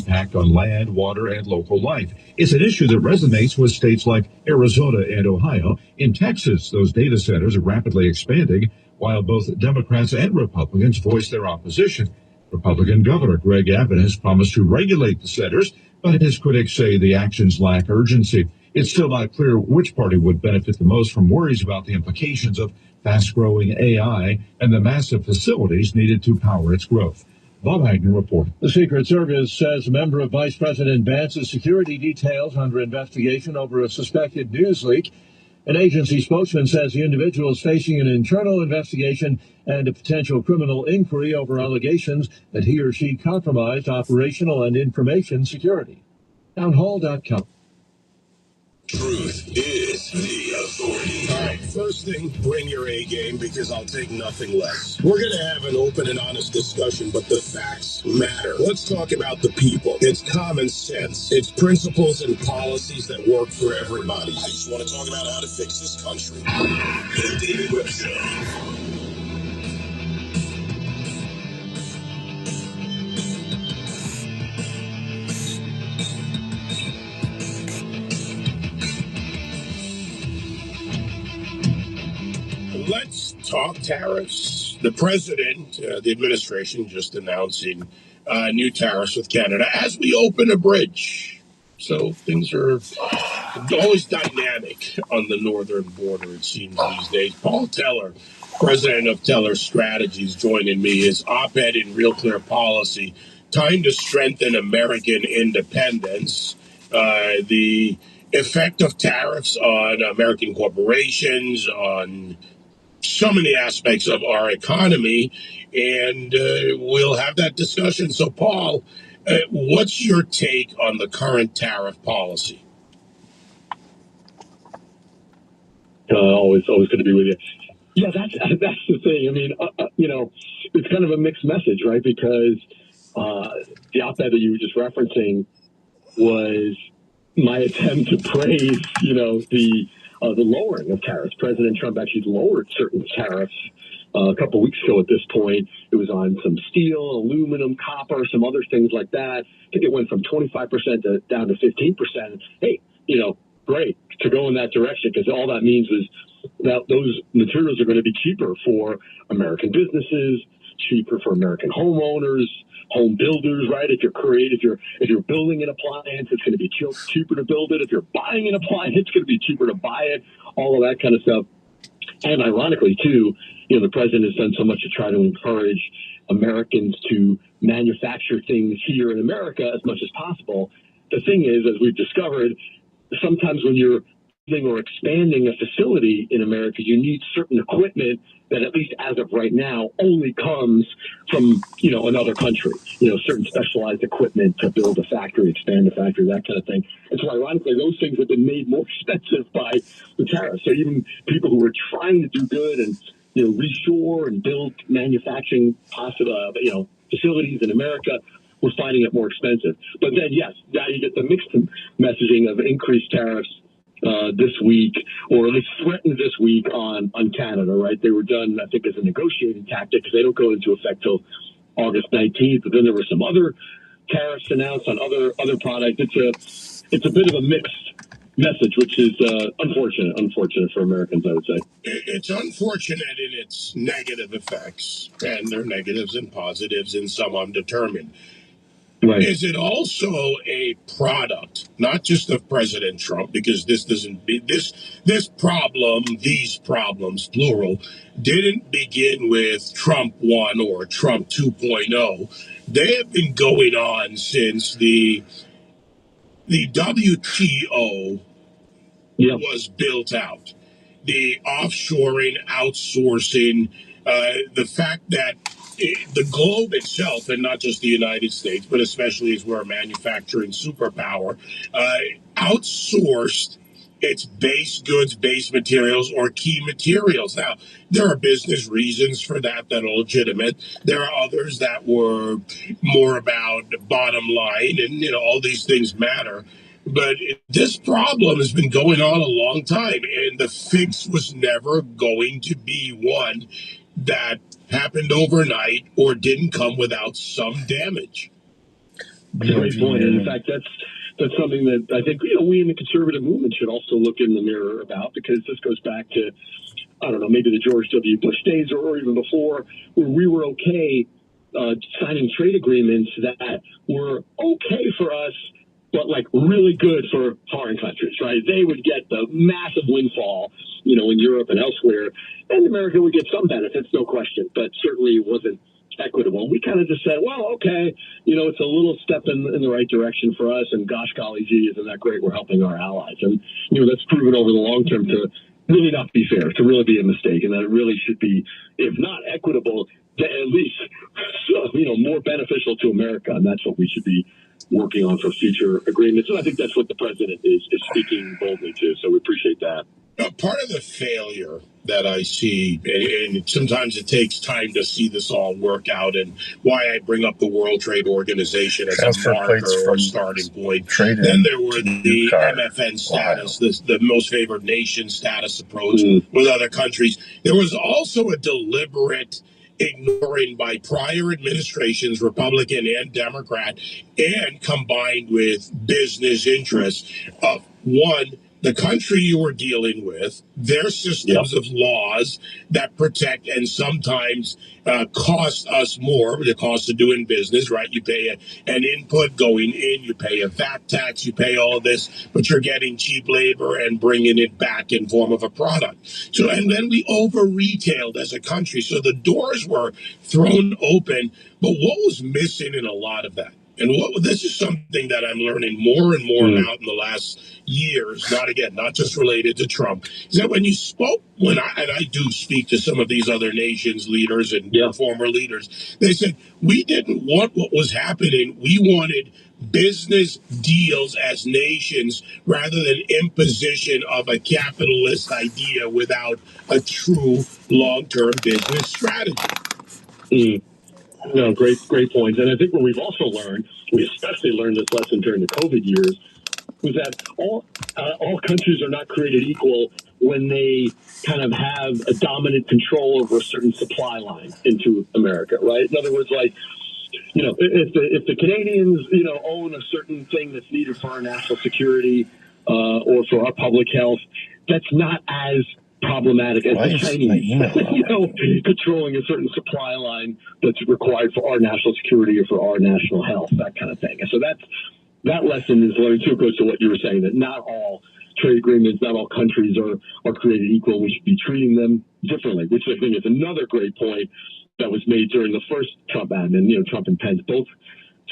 impact on land, water, and local life. It's an issue that resonates with states like Arizona and Ohio. In Texas, those data centers are rapidly expanding, while both Democrats and Republicans voice their opposition. Republican Governor Greg Abbott has promised to regulate the centers, but his critics say the actions lack urgency. It's still not clear which party would benefit the most from worries about the implications of fast-growing AI and the massive facilities needed to power its growth. Bob Agnew reporting. The Secret Service says a member of Vice President Vance's security details under investigation over a suspected news leak. An agency spokesman says the individual is facing an internal investigation and a potential criminal inquiry over allegations that he or she compromised operational and information security. Townhall.com. Truth is the authority. All right, first thing, bring your A game because I'll take nothing less. We're going to have an open and honest discussion, but the facts matter. Let's talk about the people. It's common sense. It's principles and policies that work for everybody. I just want to talk about how to fix this country. The Daily Whip Show. Let's talk tariffs. The president, the administration, just announcing new tariffs with Canada as we open a bridge. So things are always dynamic on the northern border, it seems these days. Paul Teller, president of Teller Strategies, joining me. His op-ed in Real Clear Policy, Time to Strengthen American Independence. The effect of tariffs on American corporations, on so many aspects of our economy, and we'll have that discussion. So, Paul, what's your take on the current tariff policy? Always good to be with you. Yeah, that's the thing. I mean, it's kind of a mixed message, right? Because the op-ed that you were just referencing was my attempt to praise, the lowering of tariffs. President Trump actually lowered certain tariffs a couple of weeks ago at this point. It was on some steel, aluminum, copper, some other things like that. I think it went from 25% down to 15%. Hey, great to go in that direction, because all that means is that those materials are going to be cheaper for American businesses, cheaper for American homeowners, home builders, right? If you're building an appliance, it's going to be cheaper to build it. If you're buying an appliance, it's going to be cheaper to buy it. All of that kind of stuff. And ironically, too, the president has done so much to try to encourage Americans to manufacture things here in America as much as possible. The thing is, as we've discovered, sometimes when you're building or expanding a facility in America, you need certain equipment that, at least as of right now, only comes from, another country, certain specialized equipment to build a factory, expand a factory, that kind of thing. And so ironically, those things have been made more expensive by the tariffs. So even people who are trying to do good and, reshore and build manufacturing facilities in America, we're finding it more expensive. But then, yes, now you get the mixed messaging of increased tariffs this week, or at least threatened this week on Canada, right? They were done, I think, as a negotiating tactic, because they don't go into effect till August 19th. But then there were some other tariffs announced on other products. It's a bit of a mixed message, which is unfortunate for Americans, I would say. It's unfortunate in its negative effects, and there are negatives and positives, and some undetermined. Right. Is it also a product, not just of President Trump, because these problems, plural, didn't begin with Trump 1 or Trump 2.0. They have been going on since the WTO was built out. The offshoring, outsourcing, the fact that the globe itself, and not just the United States, but especially as we're a manufacturing superpower, outsourced its base goods, base materials, or key materials. Now, there are business reasons for that are legitimate. There are others that were more about bottom line, and, all these things matter. But this problem has been going on a long time, and the fix was never going to be one that happened overnight or didn't come without some damage. Great point. And in fact, that's something that I think we in the conservative movement should also look in the mirror about, because this goes back to, I don't know, maybe the George W. Bush days or even before, where we were okay signing trade agreements that were okay for us, but like really good for foreign countries, right? They would get the massive windfall, in Europe and elsewhere, and America would get some benefits, no question, but certainly it wasn't equitable. We kind of just said, well, okay, it's a little step in the right direction for us, and gosh golly gee, isn't that great? We're helping our allies. And, that's proven over the long term to really not be fair, to really be a mistake, and that it really should be, if not equitable, at least, more beneficial to America. And that's what we should be working on for future agreements. And I think that's what the president is speaking boldly to. So we appreciate that. Part of the failure that I see, and sometimes it takes time to see this all work out, and why I bring up the World Trade Organization as a marker or starting point. Then there were the MFN status, the most favored nation status approach with other countries. There was also a deliberate ignoring by prior administrations, Republican and Democrat, and combined with business interests of the country you were dealing with, their systems of laws that protect and sometimes cost us more, the cost of doing business, right? You pay an input going in, you pay a VAT tax, you pay all of this, but you're getting cheap labor and bringing it back in form of a product. So, and then we over-retailed as a country. So the doors were thrown open, but what was missing in a lot of that? And this is something that I'm learning more and more about in the last years, not just related to Trump, is that when you spoke, and I do speak to some of these other nations' leaders and former leaders, they said, we didn't want what was happening. We wanted business deals as nations rather than imposition of a capitalist idea without a true long-term business strategy. No, great points. And I think what we've also learned, we especially learned this lesson during the COVID years, was that all countries are not created equal when they kind of have a dominant control over a certain supply line into America, right? In other words, like, if the Canadians, own a certain thing that's needed for our national security or for our public health, that's not as problematic as the Chinese, controlling a certain supply line that's required for our national security or for our national health, that kind of thing. And so that lesson is learned too. It goes to what you were saying, that not all trade agreements, not all countries are created equal. We should be treating them differently, which I think is another great point that was made during the first Trump admin. Trump and Pence both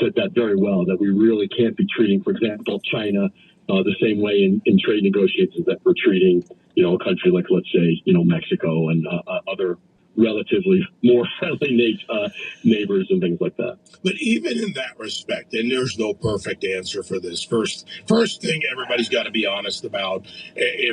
said that very well, that we really can't be treating, for example, China the same way in trade negotiations that we're treating, a country like, let's say, Mexico and other relatively more friendly neighbors and things like that. But even in that respect, and there's no perfect answer for this, first thing everybody's got to be honest about,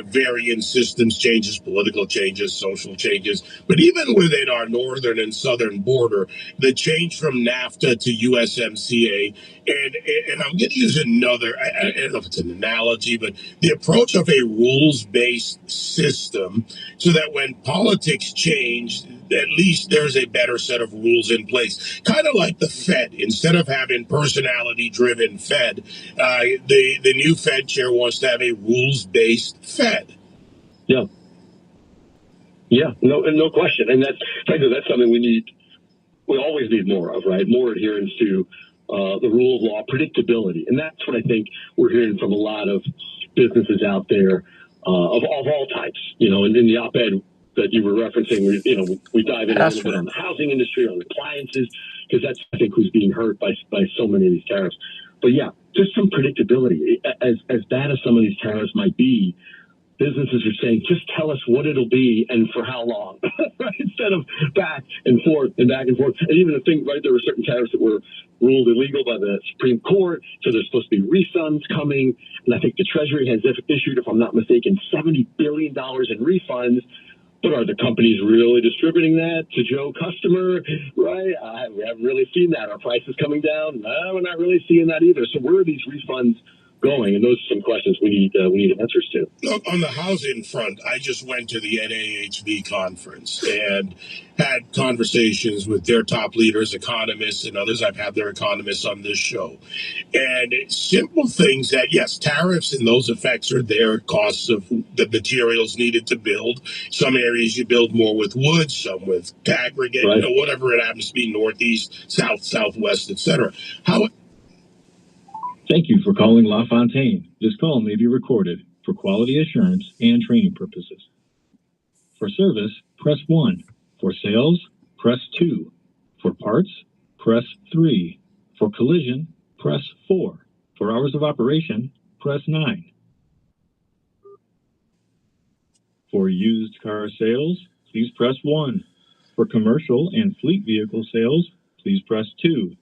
varying systems changes, political changes, social changes, but even within our northern and southern border, the change from NAFTA to USMCA, and I'm going to use another, I don't know if it's an analogy, but the approach of a rules-based system so that when politics change, at least there's a better set of rules in place. Kind of like the Fed. Instead of having personality-driven Fed, the new Fed chair wants to have a rules-based Fed. Yeah, no question. And that's something we always need more of, right? More adherence to the rule of law, predictability. And that's what I think we're hearing from a lot of businesses out there of all types. And in the op-ed that you were referencing, we dive in a little bit on the housing industry, on appliances, because that's, I think, who's being hurt by so many of these tariffs. But yeah, just some predictability. As bad as some of these tariffs might be, businesses are saying, just tell us what it'll be and for how long, right? Instead of back and forth and back and forth. And even the thing, right, there were certain tariffs that were ruled illegal by the Supreme Court, so there's supposed to be refunds coming. And I think the Treasury has issued, if I'm not mistaken, $70 billion in refunds. But are the companies really distributing that to Joe customer, right? We haven't really seen that. Are prices coming down? No, we're not really seeing that either. So where are these refunds going? And those are some questions we need answers to. Look, on the housing front, I just went to the NAHB conference and had conversations with their top leaders, economists, and others. I've had their economists on this show. And simple things that, yes, tariffs and those effects are there, costs of the materials needed to build. Some areas you build more with wood, some with aggregate, Right. whatever it happens to be, northeast, south, southwest, etc. How Thank you for calling LaFontaine. This call may be recorded for quality assurance and training purposes. For service, press 1. For sales, press 2. For parts, press 3. For collision, press 4. For hours of operation, press 9. For used car sales, please press 1. For commercial and fleet vehicle sales, please press 2.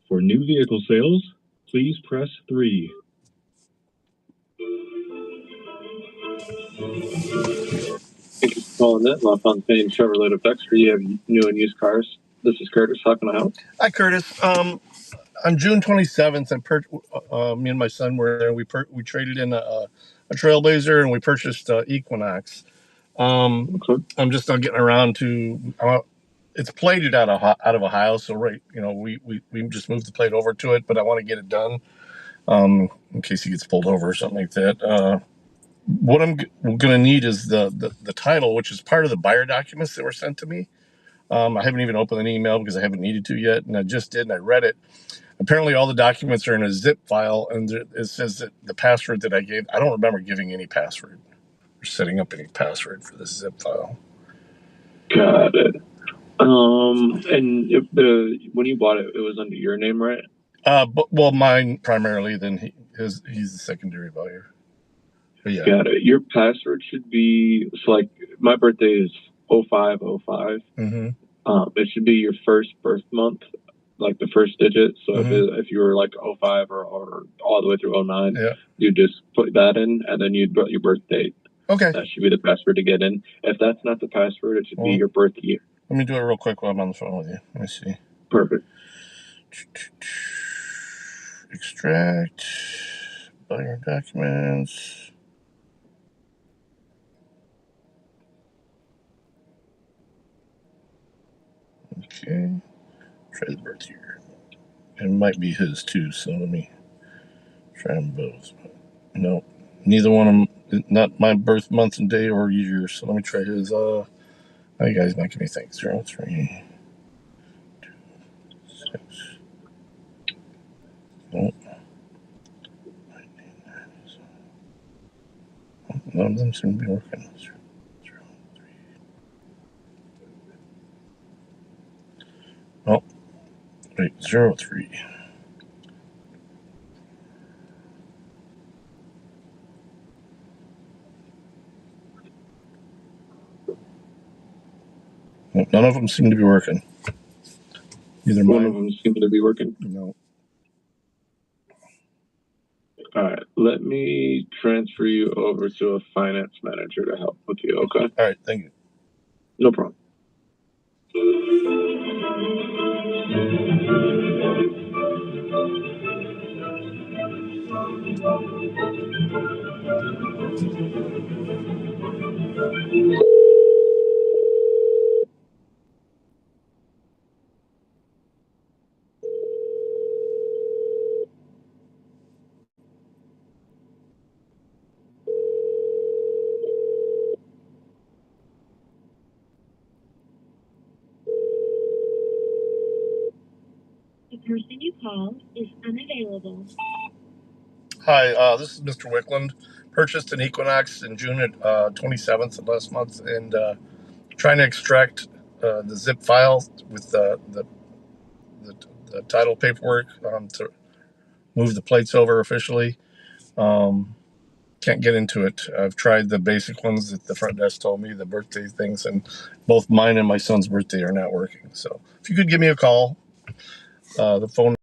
For new vehicle sales, please press 3. Thank you for calling it. LaFontaine Chevrolet Effects. You have new and used cars. This is Curtis. How can I help? Hi, Curtis. On June 27th, me and my son were there. We traded in a Trailblazer and we purchased Equinox. Okay. I'm just not getting around to. It's plated out of Ohio, so we just moved the plate over to it, but I want to get it done in case he gets pulled over or something like that. What I'm going to need is the title, which is part of the buyer documents that were sent to me. I haven't even opened an email because I haven't needed to yet, and I just did, and I read it. Apparently, all the documents are in a zip file, and it says that the password that I gave, I don't remember giving any password or setting up any password for this zip file. Got it. And if when you bought it, it was under your name, right? Well, mine primarily. Then he's the secondary buyer. But yeah. Got it. Your password should be like my birthday is 0505. Mm-hmm. It should be your first birth month, like the first digit. So Mm-hmm. if you were like 05 or all the way through 09, Yeah. you just put that in, and then you'd put your birth date. Okay. That should be the password to get in. If that's not the password, it should be your birth year. Let me do it real quick while I'm on the phone with you. Let me see. Perfect. Extract buyer documents. Okay. Try the birth year. It might be his too, so let me try them both. No, neither one of them, not my birth month and day or year, so let me try his. Now you guys making me think. 03, 2, 6. Oh. None of them seem to be working. 03. Oh, wait, 03. None of them seem to be working. Either One mine. of them seems to be working. No. All right, let me transfer you over to a finance manager to help with you, okay? All right, thank you. No problem. The person you called is unavailable. Hi, this is Mr. Wickland. Purchased an Equinox in June at 27th of last month, and trying to extract the zip file with the title paperwork to move the plates over officially. Can't get into it. I've tried the basic ones that the front desk told me, the birthday things, and both mine and my son's birthday are not working. So if you could give me a call, the phone.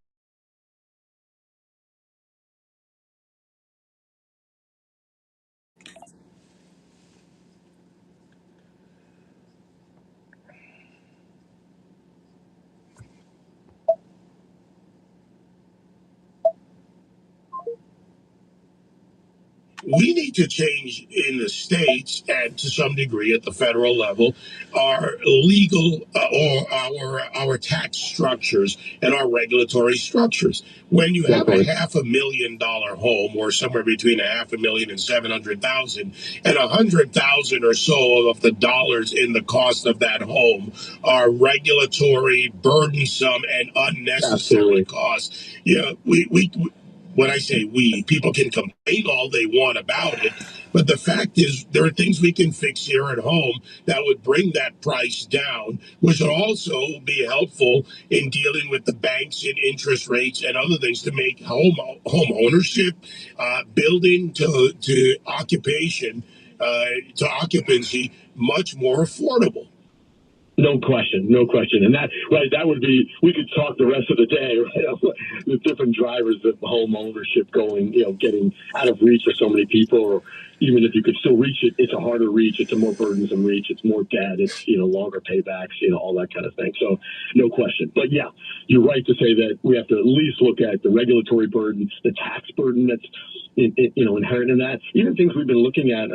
we need to change in the states and to some degree at the federal level our legal or our tax structures and our regulatory structures. When you have a $500,000 home, or somewhere between $500,000 and 700,000, and 100,000 or so of the dollars in the cost of that home are regulatory, burdensome, and unnecessary costs. Yeah, we when I say we, people can complain all they want about it, but the fact is there are things we can fix here at home that would bring that price down, which would also be helpful in dealing with the banks and interest rates and other things to make home ownership, building to occupation, to occupancy much more affordable. No question. And that would be, we could talk the rest of the day, right? The different drivers of home ownership going, getting out of reach for so many people, or even if you could still reach it, it's a harder reach, it's a more burdensome reach, it's more debt, it's, longer paybacks, all that kind of thing. So no question. But yeah, you're right to say that we have to at least look at the regulatory burden, the tax burden that's, inherent in that. Even things we've been looking at,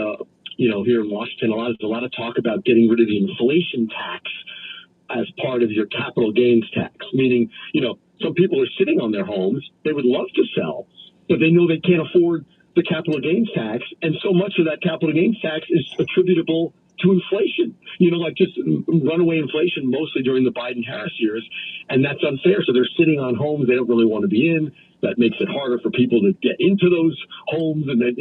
here in Washington, there's a lot of talk about getting rid of the inflation tax as part of your capital gains tax, meaning, some people are sitting on their homes, they would love to sell, but they know they can't afford the capital gains tax, and so much of that capital gains tax is attributable to inflation, like just runaway inflation, mostly during the Biden-Harris years, and that's unfair. So they're sitting on homes they don't really want to be in. That makes it harder for people to get into those homes, and then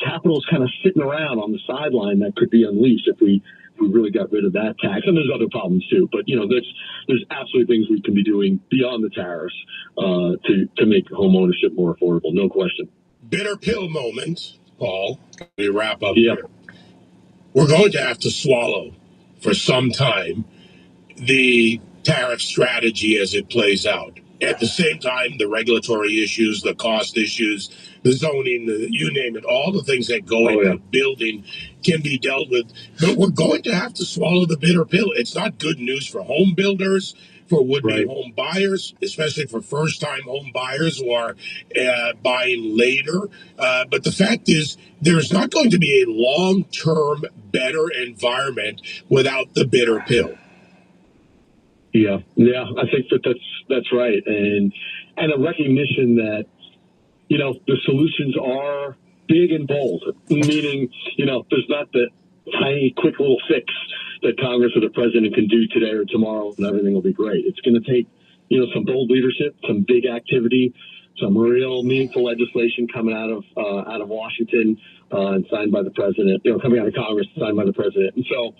capital's kind of sitting around on the sideline that could be unleashed if we really got rid of that tax. And there's other problems too, but there's absolutely things we can be doing beyond the tariffs to make home ownership more affordable. No question. Bitter pill moment, Paul. We wrap up here. We're going to have to swallow for some time the tariff strategy as it plays out. At the same time, the regulatory issues, the cost issues, the zoning, you name it, all the things that go into building can be dealt with. But we're going to have to swallow the bitter pill. It's not good news for home builders, for would-be home buyers, especially for first-time home buyers who are buying later. But the fact is, there's not going to be a long-term better environment without the bitter pill. Yeah, I think that's right, and a recognition that the solutions are big and bold, meaning there's not the tiny, quick little fix that Congress or the president can do today or tomorrow and everything will be great. It's going to take some bold leadership, some big activity, some real meaningful legislation coming out of Washington and signed by the president, coming out of Congress, signed by the president, and so.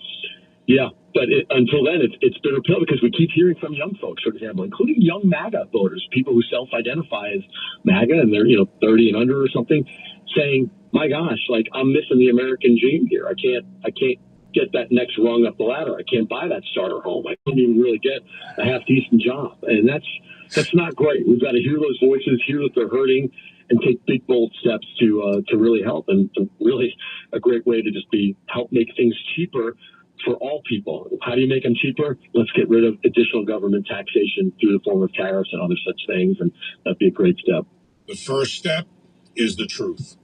Yeah, but until then, it's bitter pill because we keep hearing from young folks, for example, including young MAGA voters, people who self-identify as MAGA and they're 30 and under or something, saying, "My gosh, I'm missing the American dream here. I can't get that next rung up the ladder. I can't buy that starter home. I can't even really get a half decent job." And that's not great. We've got to hear those voices, hear that they're hurting, and take big, bold steps to really help. And really a great way to just help make things cheaper for all people. How do you make them cheaper? Let's get rid of additional government taxation through the form of tariffs and other such things, and that'd be a great step. The first step is the truth.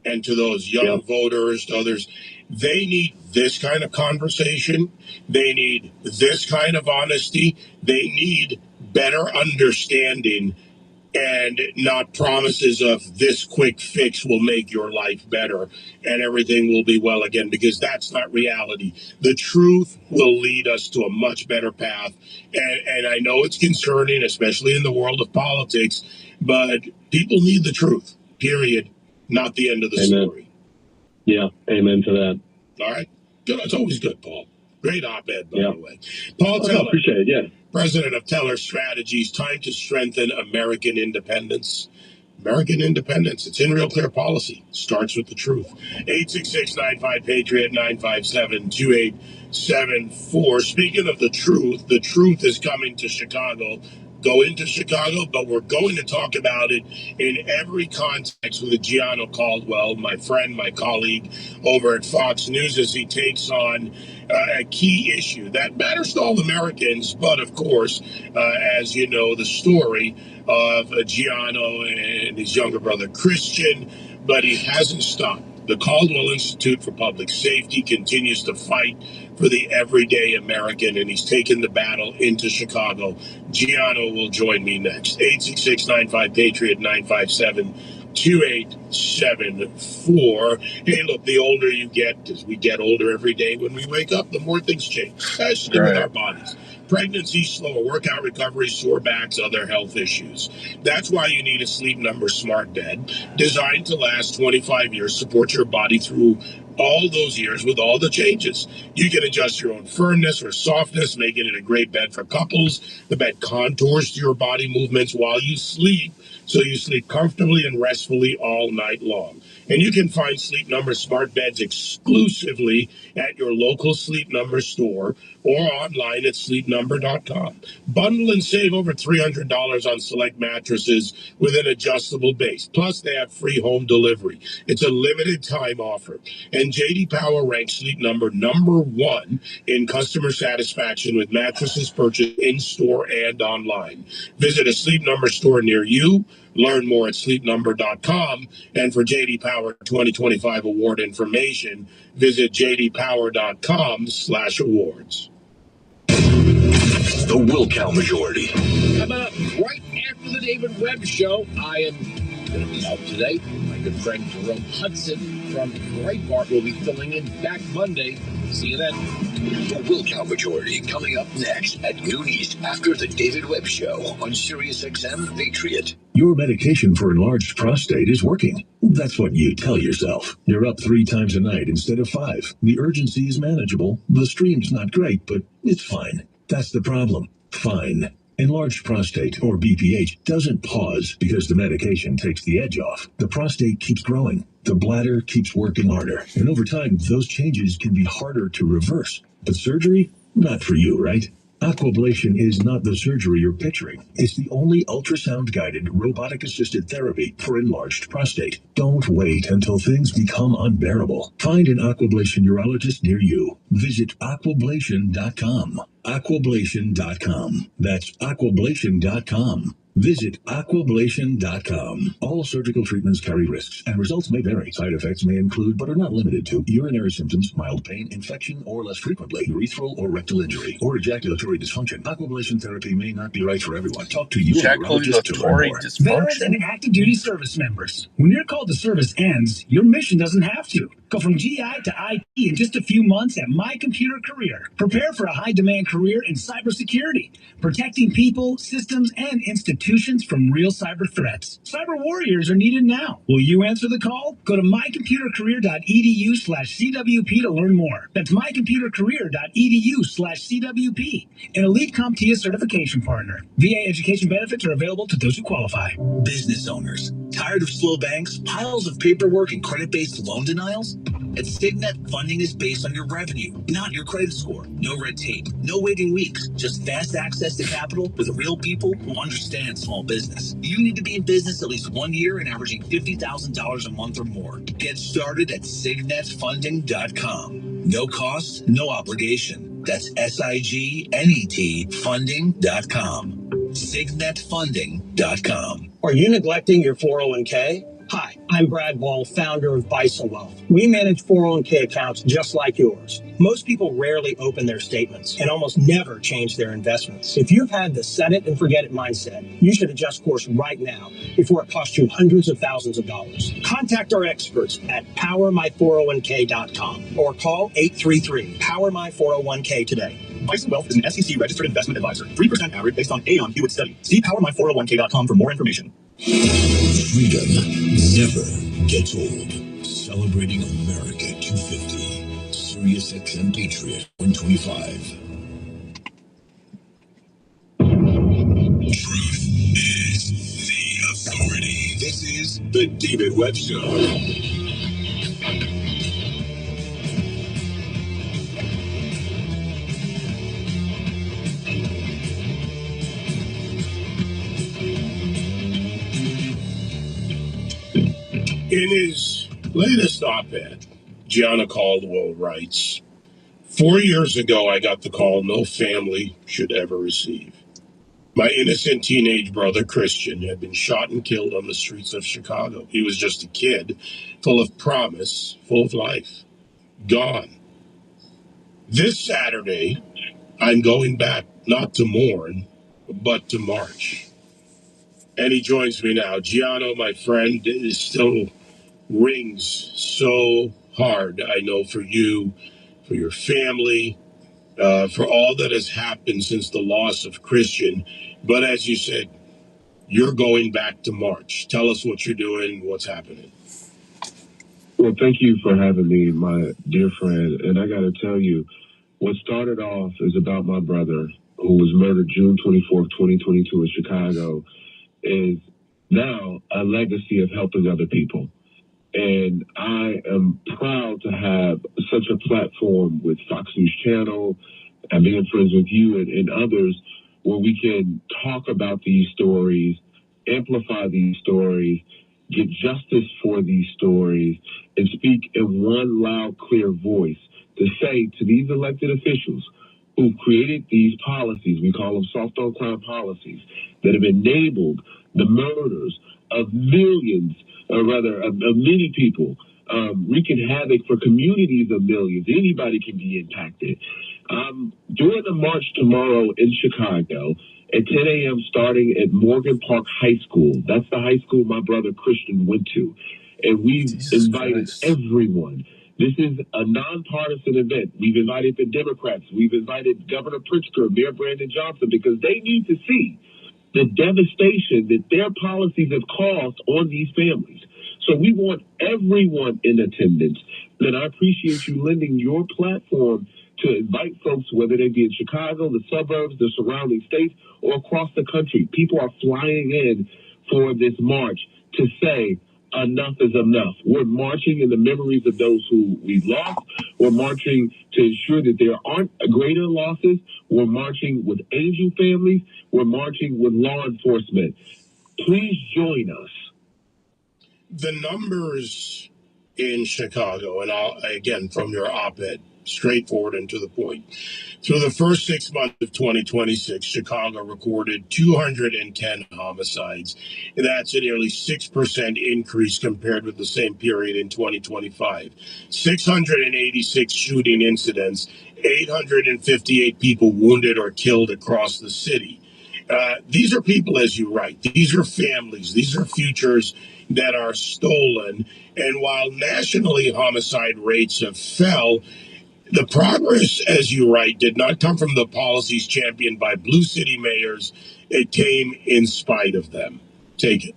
And to those young voters, to others, they need this kind of conversation. They need this kind of honesty. They need better understanding and not promises of this quick fix will make your life better and everything will be well again, because that's not reality. The truth will lead us to a much better path. And I know it's concerning, especially in the world of politics, but people need the truth, period. Not the end of the story. Yeah, amen to that. All right. Good. It's always good, Paul. Great op-ed, by the way. Paul Teller, appreciate it, president of Teller Strategies. Time to strengthen American independence. American independence. It's in Real Clear Policy. Starts with the truth. 866-95-PATRIOT, 957-2874. Speaking of the truth is coming to Chicago go into Chicago, but we're going to talk about it in every context with Gianno Caldwell, my friend, my colleague over at Fox News, as he takes on a key issue that matters to all Americans. But of course, as you know, the story of Gianno and his younger brother Christian, but he hasn't stopped. The Caldwell Institute for Public Safety continues to fight for the everyday American, and he's taken the battle into Chicago. Gianno will join me next. 866-95-PATRIOT, 957-2874. Hey, look, the older you get, as we get older every day when we wake up, the more things change, especially with our bodies. Pregnancy, slower workout recovery, sore backs, other health issues. That's why you need a Sleep Number smart bed designed to last 25 years, support your body through all those years with all the changes. You can adjust your own firmness or softness, making it a great bed for couples. The bed contours to your body movements while you sleep, so you sleep comfortably and restfully all night long. And you can find Sleep Number smart beds exclusively at your local Sleep Number store or online at sleepnumber.com. Bundle and save over $300 on select mattresses with an adjustable base. Plus, they have free home delivery. It's a limited time offer. And J.D. Power ranks Sleep Number #1 in customer satisfaction with mattresses purchased in-store and online. Visit a Sleep Number store near you. Learn more at sleepnumber.com. And for J.D. Power 2025 award information, visit jdpower.com/awards. The Will Count Majority. Coming up right after the David Webb Show, I am going to be out today. My good friend Jerome Hudson from Breitbart will be filling in back Monday. See you then. The Will Count Majority coming up next at noon East after the David Webb Show on SiriusXM Patriot. Your medication for enlarged prostate is working. That's what you tell yourself. You're up 3 times a night instead of 5. The urgency is manageable. The stream's not great, but it's fine. That's the problem. Fine. Enlarged prostate, or BPH, doesn't pause because the medication takes the edge off. The prostate keeps growing. The bladder keeps working harder. And over time, those changes can be harder to reverse. But surgery? Not for you, right? Aquablation is not the surgery you're picturing. It's the only ultrasound-guided, robotic-assisted therapy for enlarged prostate. Don't wait until things become unbearable. Find an Aquablation urologist near you. Visit aquablation.com. Aquablation.com. That's aquablation.com. Visit aquablation.com. All surgical treatments carry risks, and results may vary. Side effects may include, but are not limited to, urinary symptoms, mild pain, infection, or less frequently, urethral or rectal injury, or ejaculatory dysfunction. Aquablation therapy may not be right for everyone. Talk to your urologist to learn more. Veterans and active duty service members. When your call to service ends, your mission doesn't have to. Go from GI to IT in just a few months at My Computer Career. Prepare for a high-demand career in cybersecurity, protecting people, systems, and institutions from real cyber threats. Cyber warriors are needed now. Will you answer the call? Go to mycomputercareer.edu/CWP to learn more. That's mycomputercareer.edu/CWP. An elite CompTIA certification partner. VA education benefits are available to those who qualify. Business owners, tired of slow banks, piles of paperwork, and credit-based loan denials? At Signet, funding is based on your revenue, not your credit score. No red tape, no waiting weeks, just fast access to capital with real people who understand small business. You need to be in business at least 1 year and averaging $50,000 a month or more. Get started at signetfunding.com. No cost, no obligation. That's SIGNET funding.com. signetfunding.com. Are you neglecting your 401k? Hi, I'm Brad Ball, founder of Bison Wealth. We manage 401k accounts just like yours. Most people rarely open their statements and almost never change their investments. If you've had the set it and forget it mindset, you should adjust course right now before it costs you hundreds of thousands of dollars. Contact our experts at powermy401k.com or call 833-POWER-MY401k today. Bison Wealth is an SEC registered investment advisor. 3% average based on Aon Hewitt study. See powermy401k.com for more information. Freedom never gets old. Celebrating America 250. SiriusXM Patriot 125. Truth is the authority. This is the David Webb Show. In his latest op-ed, Gianna Caldwell writes, 4 years ago, I got the call no family should ever receive. My innocent teenage brother, Christian, had been shot and killed on the streets of Chicago. He was just a kid, full of promise, full of life. Gone. This Saturday, I'm going back, not to mourn, but to march. And he joins me now. Gianno, my friend, is still rings so hard, I know, for you, for your family, for all that has happened since the loss of Christian. But as you said, you're going back to March. Tell us what you're doing, what's happening. Well, thank you for having me, my dear friend. And I got to tell you, what started off is about my brother who was murdered June 24th, 2022 in Chicago, is now a legacy of helping other people. And I am proud to have such a platform with Fox News Channel and being friends with you and others where we can talk about these stories, amplify these stories, get justice for these stories, and speak in one loud, clear voice to say to these elected officials who've created these policies, we call them soft on crime policies, that have enabled the murders of millions, or rather of many people, wreaking havoc for communities of millions. Anybody can be impacted. Doing a march tomorrow in Chicago at 10 a.m. starting at Morgan Park High School. That's the high school my brother Christian went to. And we've invited everyone. This is a nonpartisan event. We've invited the Democrats. We've invited Governor Pritzker, Mayor Brandon Johnson, because they need to see the devastation that their policies have caused on these families. So we want everyone in attendance. And I appreciate you lending your platform to invite folks, whether they be in Chicago, the suburbs, the surrounding states, or across the country. People are flying in for this march to say, enough is enough. We're marching in the memories of those who we've lost. We're marching to ensure that there aren't greater losses. We're marching with angel families. We're marching with law enforcement. Please join us. The numbers in Chicago, and again, from your op-ed, straightforward and to the point. Through the first 6 months of 2026, Chicago recorded 210 homicides. That's a nearly 6% increase compared with the same period in 2025. 686 shooting incidents, 858 people wounded or killed across the city. These are people, as you write. These are families. These are futures that are stolen. And while nationally homicide rates have fell, the progress, as you write, did not come from the policies championed by blue city mayors. It came in spite of them. Take it.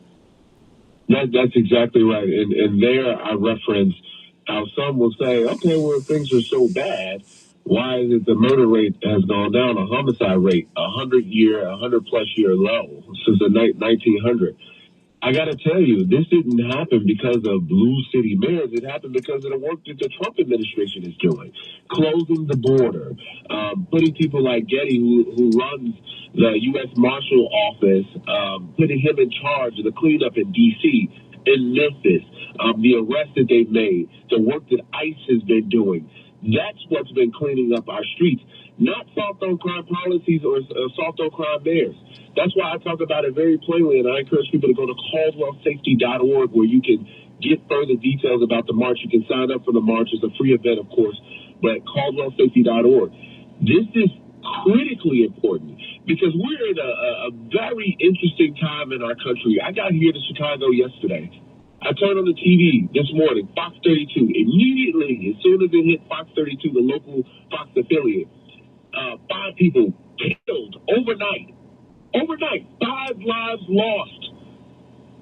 That's exactly right. And there I reference how some will say, okay, well, things are so bad, why is it the murder rate has gone down, a homicide rate, 100 plus year low since the 1900? I got to tell you, this didn't happen because of blue city mayors. It happened because of the work that the Trump administration is doing, closing the border, putting people like Getty, who runs the U.S. Marshal Office, putting him in charge of the cleanup in D.C., in Memphis, the arrests that they've made, the work that ICE has been doing. That's what's been cleaning up our streets, not soft on crime policies or soft on crime mayors. That's why I talk about it very plainly, and I encourage people to go to CaldwellSafety.org where you can get further details about the march. You can sign up for the march. It's a free event, of course, but CaldwellSafety.org. This is critically important because we're in a very interesting time in our country. I got here to Chicago yesterday. I turned on the TV this morning, Fox 32. Immediately, as soon as it hit Fox 32, the local Fox affiliate, 5 people killed overnight. Overnight, 5 lives lost.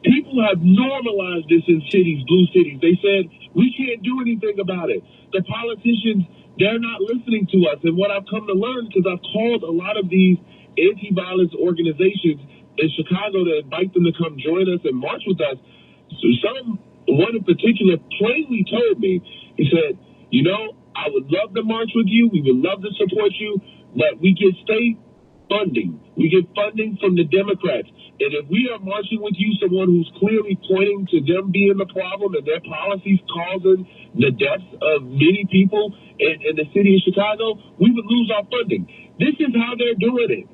People have normalized this in cities, blue cities. They said, we can't do anything about it. The politicians, they're not listening to us. And what I've come to learn, because I've called a lot of these anti-violence organizations in Chicago to invite them to come join us and march with us, one in particular plainly told me, he said, I would love to march with you. We would love to support you, but we get state funding. We get funding from the Democrats. And if we are marching with you, someone who's clearly pointing to them being the problem and their policies causing the deaths of many people in the city of Chicago, we would lose our funding. This is how they're doing it,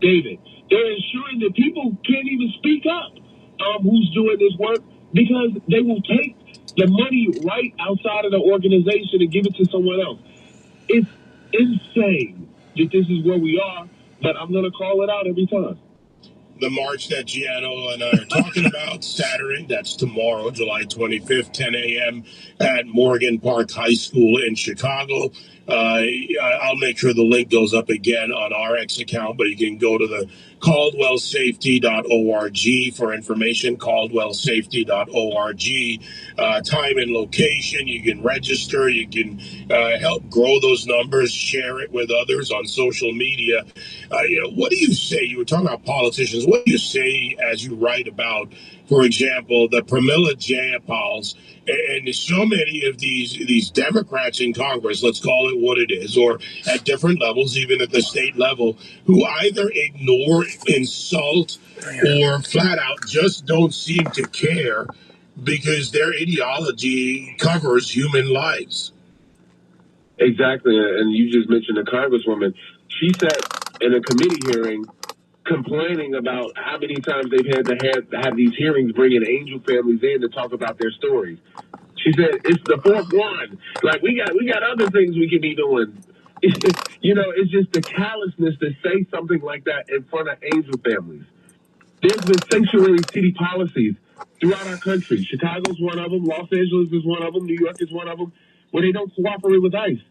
David. They're ensuring that people can't even speak up who's doing this work because they will take the money right outside of the organization and give it to someone else. It's insane that this is where we are, but I'm going to call it out every time. The march that Gianno and I are talking about, Saturday, that's tomorrow, July 25th, 10 a.m. at Morgan Park High School in Chicago. I'll make sure the link goes up again on our X account, but you can go to the caldwellsafety.org for information, caldwellsafety.org. Time and location, you can register, you can help grow those numbers, share it with others on social media. What do you say? You were talking about politicians. What do you say as you write about, for example, the Pramila Jayapals and so many of these Democrats in Congress, let's call it what it is, or at different levels, even at the state level, who either ignore, insult, or flat out just don't seem to care because their ideology covers human lives. Exactly, and you just mentioned a congresswoman. She sat in a committee hearing complaining about how many times they've had to have these hearings bringing angel families in to talk about their stories. She said it's the fourth one. Like we got other things we can be doing. It's just the callousness to say something like that in front of angel families. There's been sanctuary city policies throughout our country. Chicago's one of them. Los Angeles is one of them. New York is one of them, where they don't cooperate with ICE.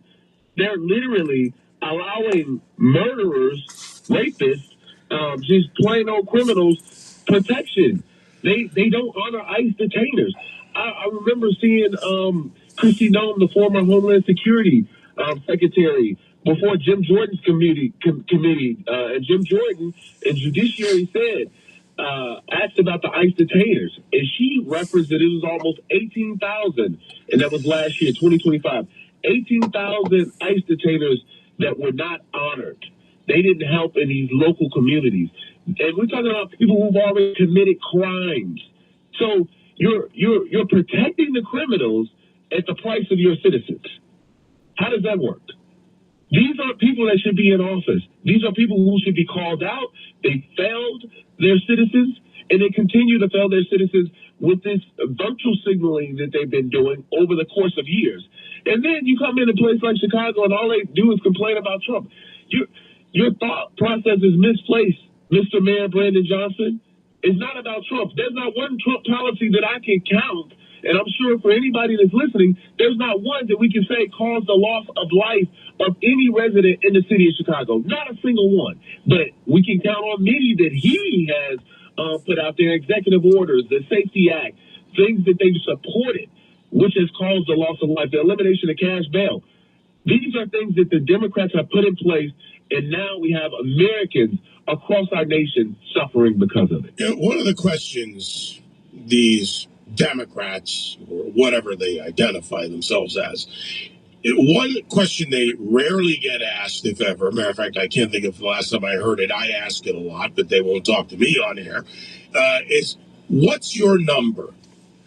They're literally allowing murderers, rapists, just plain old criminals protection. They don't honor ICE detainers. I remember seeing Christy Nome, the former Homeland Security Secretary, before Jim Jordan's committee, and Jim Jordan and Judiciary said, asked about the ICE detainers, and she referenced that it was almost 18,000, and that was last year, 2025. 18,000 ICE detainers that were not honored. They didn't help in these local communities. And we're talking about people who've already committed crimes. So you're protecting the criminals at the price of your citizens. How does that work? These aren't people that should be in office. These are people who should be called out. They failed their citizens, and they continue to fail their citizens with this virtual signaling that they've been doing over the course of years. And then you come in a place like Chicago, and all they do is complain about Trump. Your thought process is misplaced, Mr. Mayor Brandon Johnson. It's not about Trump. There's not one Trump policy that I can count, and I'm sure for anybody that's listening, there's not one that we can say caused the loss of life of any resident in the city of Chicago. Not a single one. But we can count on many that he has put out there, executive orders, the Safety Act, things that they've supported, which has caused the loss of life, the elimination of cash bail. These are things that the Democrats have put in place, and now we have Americans across our nation suffering because of it. One of the questions these Democrats, or whatever they identify themselves as, one question they rarely get asked, if ever, matter of fact, I can't think of the last time I heard it. I ask it a lot, but they won't talk to me on air, is what's your number?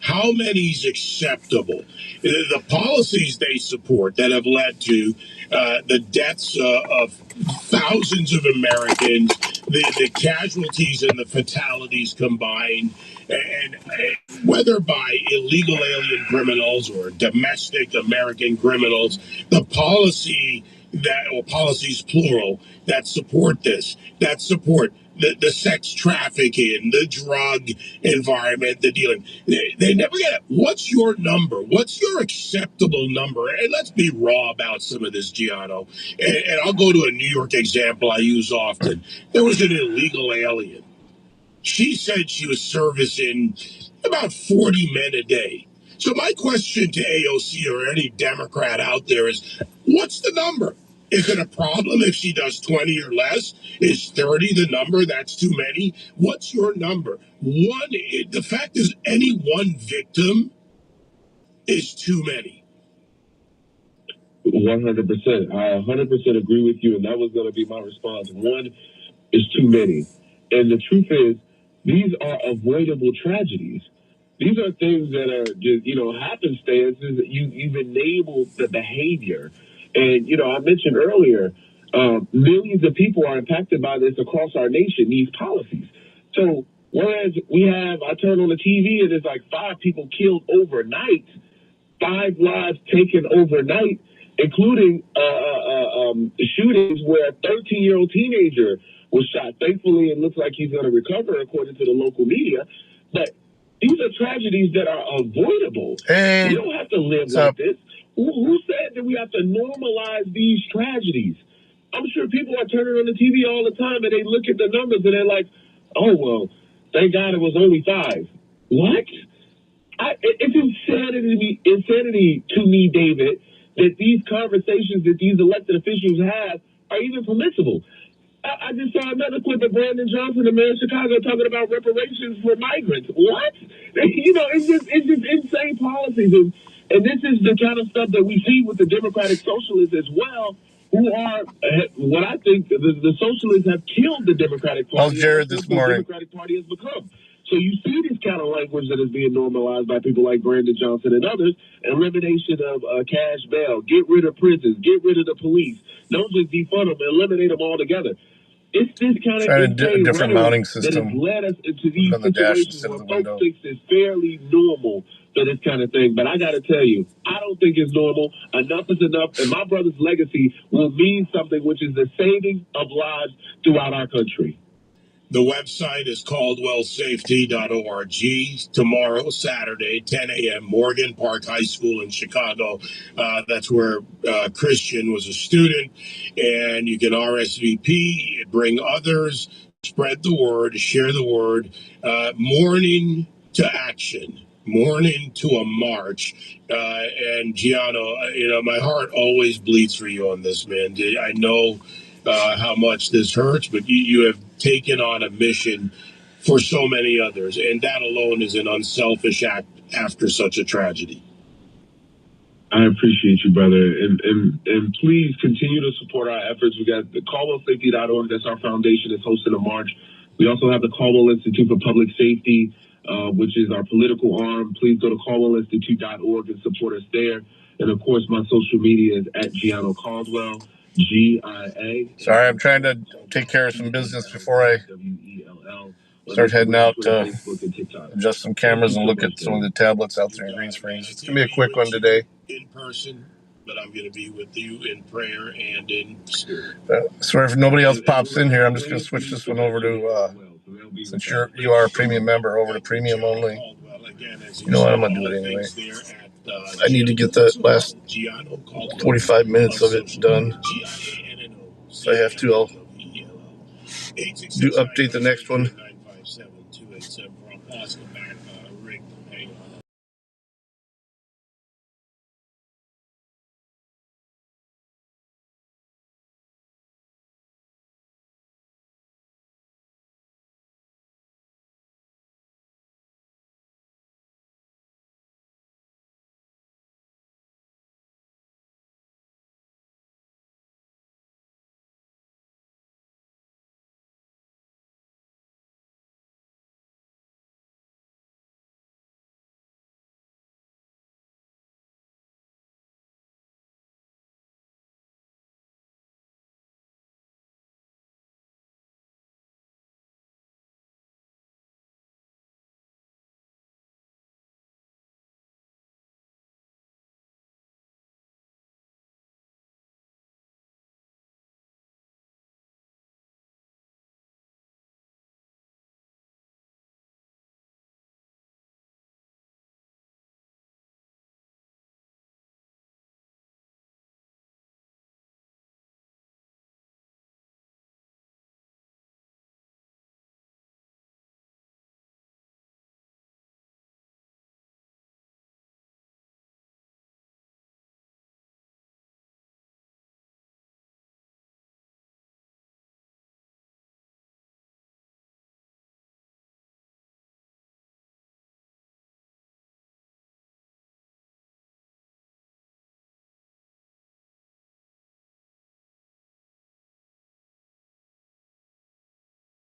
How many is acceptable? The policies they support that have led to the deaths of thousands of Americans, the casualties and the fatalities combined, and whether by illegal alien criminals or domestic American criminals, the policy or policies plural that support this, that support the sex trafficking, the drug environment, the dealing. They never get it. What's your number? What's your acceptable number? And let's be raw about some of this, Gianno. And I'll go to a New York example I use often. There was an illegal alien. She said she was servicing about 40 men a day. So my question to AOC or any Democrat out there is, what's the number? Is it a problem if she does 20 or less? Is 30 the number? That's too many. What's your number? The fact is, any one victim is too many. 100%. I 100% agree with you, and that was going to be my response. One is too many. And the truth is, these are avoidable tragedies. These are things that are just, happenstances that you've enabled the behavior. And, I mentioned earlier, millions of people are impacted by this across our nation, these policies. So whereas I turn on the TV and there's like 5 people killed overnight, 5 lives taken overnight, including shootings where a 13-year-old teenager was shot. Thankfully, it looks like he's going to recover, according to the local media. But these are tragedies that are avoidable. Hey, we don't have to live like this. Who said that we have to normalize these tragedies? I'm sure people are turning on the TV all the time and they look at the numbers and they're like, oh, well, thank God it was only 5. What? It's insanity to me, David, that these conversations that these elected officials have are even permissible. I just saw another clip of Brandon Johnson, the mayor of Chicago, talking about reparations for migrants. What? It's just insane policies. And this is the kind of stuff that we see with the Democratic Socialists as well, who are, what I think, the Socialists have killed the Democratic Party. How's Jared this morning? The Democratic Party has become. So you see this kind of language that is being normalized by people like Brandon Johnson and others. Elimination of cash bail, get rid of prisons, get rid of the police. Don't just defund them, eliminate them altogether. It's this kind of a different mounting system that has led us into these situations where folks think it's fairly normal for this kind of thing. But I got to tell you, I don't think it's normal. Enough is enough, and my brother's legacy will mean something, which is the saving of lives throughout our country. The website is caldwellsafety.org. Tomorrow, Saturday, 10 a.m., Morgan Park High School in Chicago. That's where Christian was a student. And you can RSVP, bring others, spread the word, share the word. Morning to action. Morning to a march. And Giano, my heart always bleeds for you on this, man. I know how much this hurts, but you have taken on a mission for so many others, and that alone is an unselfish act after such a tragedy. I appreciate you, brother, and please continue to support our efforts. We got the caldwellsafety.org. That's our foundation. It's hosting a march. We also have the Caldwell Institute for Public Safety, which is our political arm. Please go to caldwellinstitute.org and support us there. And of course, my social media is at Giano Caldwell. GIA. Sorry, I'm trying to take care of some business before I start heading out to adjust some cameras and look at some of the tablets out there in green screens. It's going to be a quick one today. In person, but I'm going to be with you in prayer and in spirit. So if nobody else pops in here, I'm just going to switch this one over to, since you are a premium member, over to premium only. You know what, I'm going to do it anyway. I need to get the last 45 minutes of it done. If I have to, I'll update the next one.